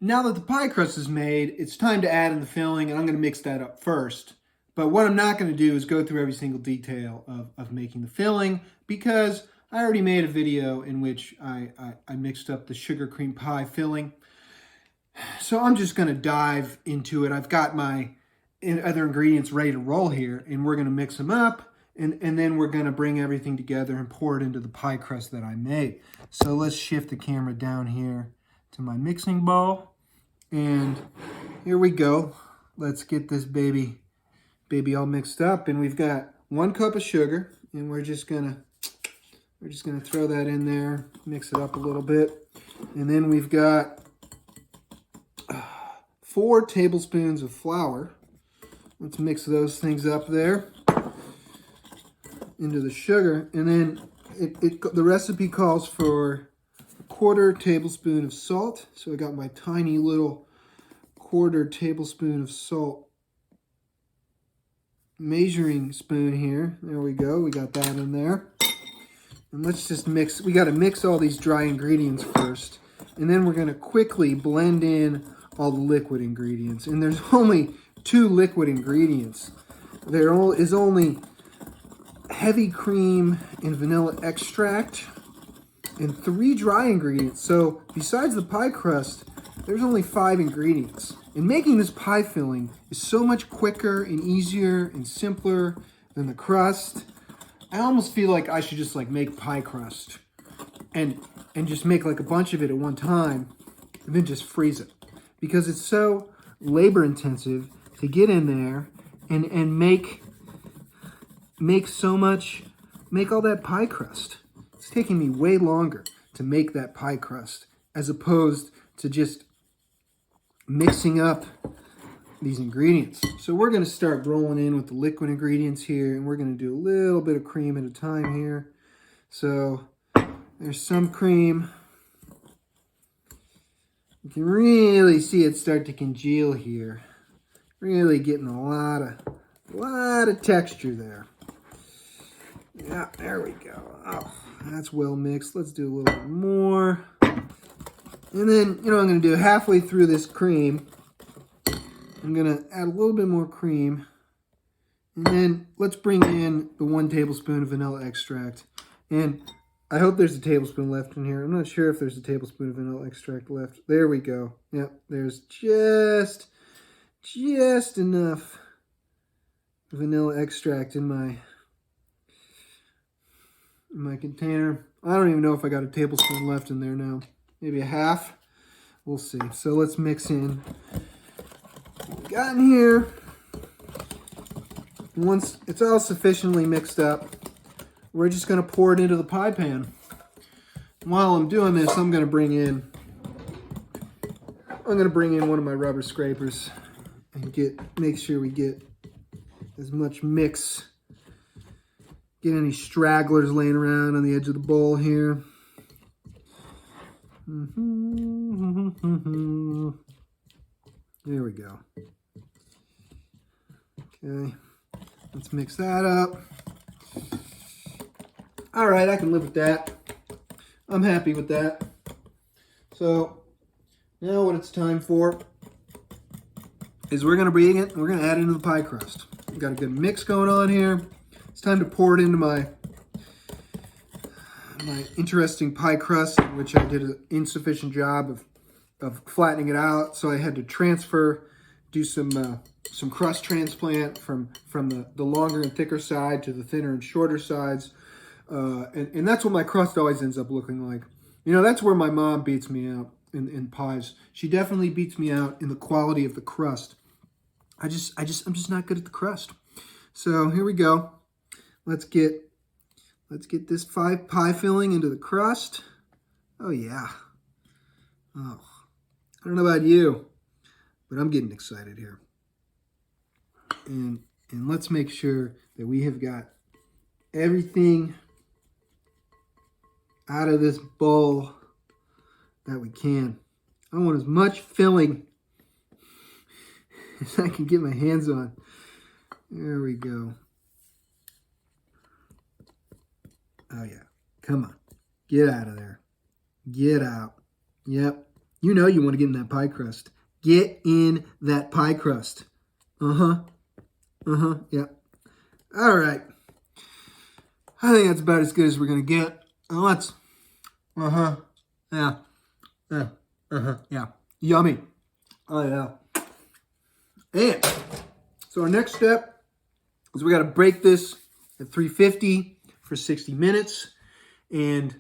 Now that the pie crust is made, it's time to add in the filling, and I'm going to mix that up first. But what I'm not going to do is go through every single detail of making the filling, because I already made a video in which I mixed up the sugar cream pie filling. So I'm just going to dive into it. I've got my other ingredients ready to roll here, and we're going to mix them up, and then we're going to bring everything together and pour it into the pie crust that I made. So let's shift the camera down here to my mixing bowl. And here we go. Let's get this baby all mixed up. And we've got 1 cup of sugar, and we're just gonna throw that in there, mix it up a little bit. And then we've got 4 tablespoons of flour. Let's mix those things up there into the sugar. And then the recipe calls for 1/4 tablespoon of salt. So I got my tiny little 1/4 tablespoon of salt measuring spoon here. There we go. We got that in there. And let's just mix. We got to mix all these dry ingredients first. And then we're going to quickly blend in all the liquid ingredients. And there's only 2 liquid ingredients. There is only heavy cream and vanilla extract and 3 dry ingredients. So besides the pie crust, there's only 5 ingredients. And making this pie filling is so much quicker and easier and simpler than the crust. I almost feel like I should just make pie crust and just make a bunch of it at one time and then just freeze it. Because it's so labor intensive to get in there and make all that pie crust. It's taking me way longer to make that pie crust as opposed to just mixing up these ingredients. So we're going to start rolling in with the liquid ingredients here, and we're going to do a little bit of cream at a time here. So there's some cream. You can really see it start to congeal here. Really getting a lot of texture there. Yeah, there we go. Oh, that's well mixed. Let's do a little bit more. And then, I'm going to do halfway through this cream, I'm going to add a little bit more cream. And then let's bring in the 1 tablespoon of vanilla extract. And I hope there's a tablespoon left in here. I'm not sure if there's a tablespoon of vanilla extract left. There we go. Yep, there's just enough vanilla extract in my container. I don't even know if I got a tablespoon left in there now. Maybe a half. We'll see. So let's mix in what we got in here. Once it's all sufficiently mixed up, we're just going to pour it into the pie pan. While I'm doing this, I'm going to bring in one of my rubber scrapers and make sure we get as much mix. Get any stragglers laying around on the edge of the bowl here. There we go. Okay, let's mix that up. All right, I can live with that. I'm happy with that. So now what it's time for is we're gonna bring it, we're gonna add it into the pie crust. We've got a good mix going on here. It's time to pour it into my interesting pie crust, which I did an insufficient job of flattening it out. So I had to do some crust transplant from the longer and thicker side to the thinner and shorter sides. And that's what my crust always ends up looking like. That's where my mom beats me out in pies. She definitely beats me out in the quality of the crust. I'm just not good at the crust. So here we go. Let's get this pie filling into the crust. Oh yeah. Oh, I don't know about you, but I'm getting excited here. And let's make sure that we have got everything out of this bowl that we can. I want as much filling as I can get my hands on. There we go. Oh yeah, come on. Get out of there. Get out. Yep, You know you want to get in that pie crust. Get in that pie crust. Uh-huh. Uh-huh. Yeah. All right. I think that's about as good as we're going to get. Let's. Uh-huh. Yeah. Yeah. Uh-huh. Yeah. Yummy. Oh, yeah. And so our next step is we got to break this at 350 for 60 minutes. And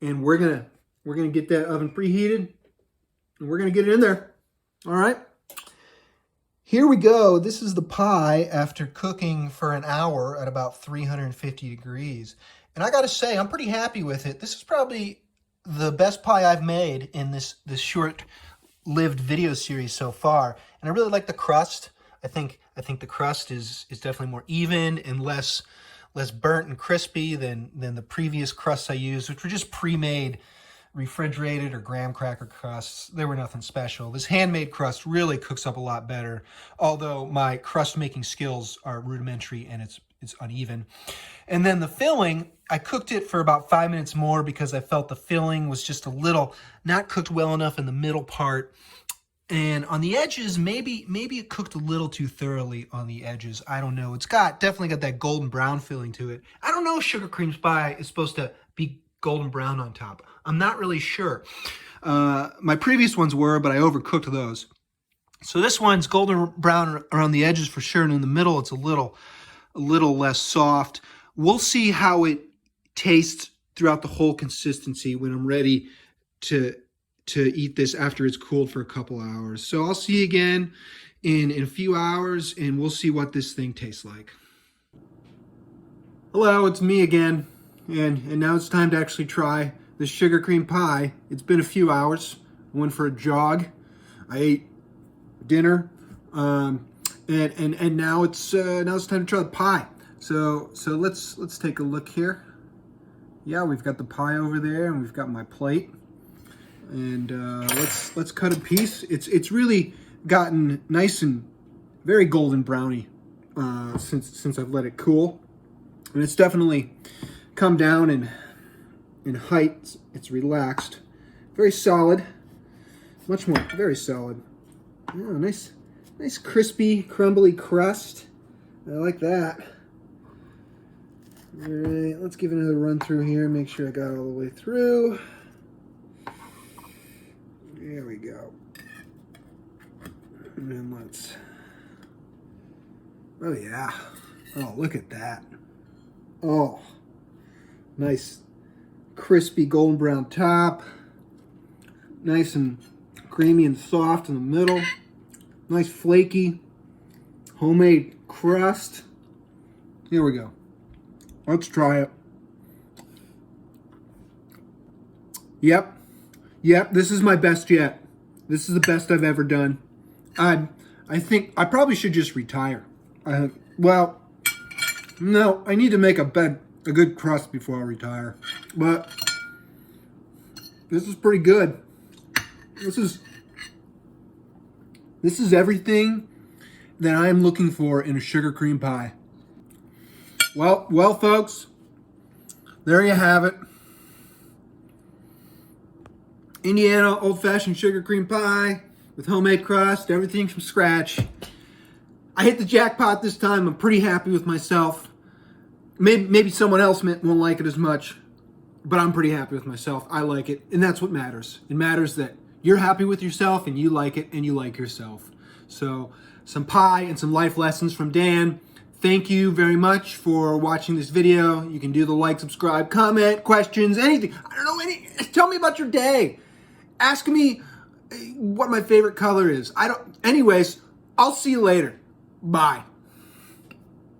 we're gonna get that oven preheated. And we're going to get it in there. All right. Here we go. This is the pie after cooking for an hour at about 350 degrees. And I got to say, I'm pretty happy with it. This is probably the best pie I've made in this short-lived video series so far. And I really like the crust. I think the crust is definitely more even and less burnt and crispy than the previous crusts I used, which were just pre-made refrigerated or graham cracker crusts. They were nothing special. This handmade crust really cooks up a lot better, although my crust making skills are rudimentary and it's uneven. And then the filling, I cooked it for about 5 minutes more because I felt the filling was just a little not cooked well enough in the middle part. And on the edges, maybe it cooked a little too thoroughly on the edges. I don't know. It's definitely got that golden brown feeling to it. I don't know if sugar cream pie is supposed to be golden brown on top. I'm not really sure. My previous ones were, but I overcooked those. So this one's golden brown around the edges for sure, and in the middle it's a little less soft. We'll see how it tastes throughout the whole consistency when I'm ready to eat this after it's cooled for a couple hours. So I'll see you again in a few hours, and we'll see what this thing tastes like. Hello, it's me again. And now it's time to actually try this sugar cream pie. It's been a few hours. I went for a jog. I ate dinner, and now it's time to try the pie. So let's take a look here. Yeah, we've got the pie over there, and we've got my plate. And let's cut a piece. It's really gotten nice and very golden browny since I've let it cool, and it's definitely come down in height. It's relaxed, very solid, very solid. Oh, nice crispy, crumbly crust. I like that. All right, let's give it another run through here. Make sure I got all the way through. There we go. And then let's. Oh yeah. Oh, look at that. Oh. Nice crispy golden brown top. Nice and creamy and soft in the middle. Nice flaky homemade crust. Here we go. Let's try it. Yep, this is my best yet. This is the best I've ever done. I think I probably should just retire. Well, no, I need to make a good crust before I retire. But this is pretty good. This is everything that I'm looking for in a sugar cream pie. Well, folks, there you have it. Indiana old-fashioned sugar cream pie with homemade crust, everything from scratch. I hit the jackpot this time. I'm pretty happy with myself. Maybe someone else won't like it as much, but I'm pretty happy with myself. I like it, and that's what matters. It matters that you're happy with yourself, and you like it, and you like yourself. So, some pie and some life lessons from Dan. Thank you very much for watching this video. You can do the like, subscribe, comment, questions, anything. I don't know, tell me about your day. Ask me what my favorite color is. Anyways, I'll see you later. Bye.